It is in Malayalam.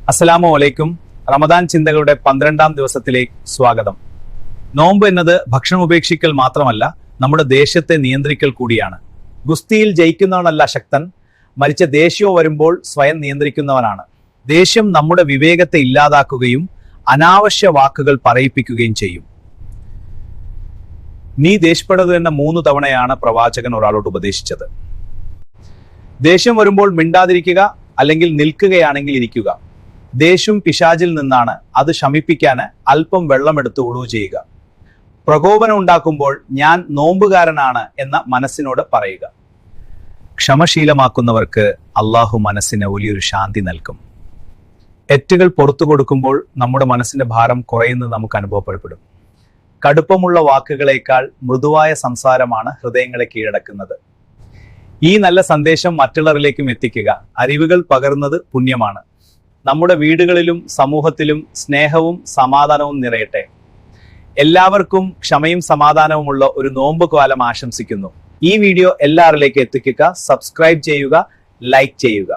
അസ്സലാമു അലൈക്കും. റമദാൻ ചിന്തകളുടെ 12ാം ദിവസത്തിലേക്ക് സ്വാഗതം. നോമ്പ് എന്നത് ഭക്ഷണം ഉപേക്ഷിക്കൽ മാത്രമല്ല, നമ്മുടെ ദേഷ്യത്തെ നിയന്ത്രിക്കൽ കൂടിയാണ്. ഗുസ്തിയിൽ ജയിക്കുന്നവനല്ല ശക്തൻ, മറിച്ച ദേഷ്യം വരുമ്പോൾ സ്വയം നിയന്ത്രിക്കുന്നവനാണ്. ദേഷ്യം നമ്മുടെ വിവേകത്തെ ഇല്ലാതാക്കുകയും അനാവശ്യ വാക്കുകൾ പറയിപ്പിക്കുകയും ചെയ്യും. നീ ദേഷ്യപ്പെടരുത് എന്ന 3 തവണയാണ് പ്രവാചകൻ ഒരാളോട് ഉപദേശിച്ചത്. ദേഷ്യം വരുമ്പോൾ മിണ്ടാതിരിക്കുക, അല്ലെങ്കിൽ നിൽക്കുകയാണെങ്കിൽ ഇരിക്കുക. ദേഷ്യം പിശാചിൽ നിന്നാണ്. അത് ശമിപ്പിക്കാൻ അല്പം വെള്ളമെടുത്ത് ഉളു ചെയ്യുക. പ്രകോപനം ഉണ്ടാക്കുമ്പോൾ ഞാൻ നോമ്പുകാരനാണ് എന്ന മനസ്സിനോട് പറയുക. ക്ഷമശീലമാക്കുന്നവർക്ക് അള്ളാഹു മനസ്സിന് വലിയൊരു ശാന്തി നൽകും. തെറ്റുകൾ പുറത്തു കൊടുക്കുമ്പോൾ നമ്മുടെ മനസ്സിന്റെ ഭാരം കുറയുന്നത് നമുക്ക് അനുഭവപ്പെടും. കടുപ്പമുള്ള വാക്കുകളേക്കാൾ മൃദുവായ സംസാരമാണ് ഹൃദയങ്ങളെ കീഴടക്കുന്നത്. ഈ നല്ല സന്ദേശം മറ്റുള്ളവരിലേക്കും എത്തിക്കുക. അറിവുകൾ പകർന്നത് പുണ്യമാണ്. നമ്മുടെ വീടുകളിലും സമൂഹത്തിലും സ്നേഹവും സമാധാനവും നിറയട്ടെ. എല്ലാവർക്കും ക്ഷമയും സമാധാനവുമുള്ള ഒരു നോമ്പ് കാലം ആശംസിക്കുന്നു. ഈ വീഡിയോ എല്ലാവരിലേക്കും എത്തിക്കുക. സബ്സ്ക്രൈബ് ചെയ്യുക, ലൈക്ക് ചെയ്യുക.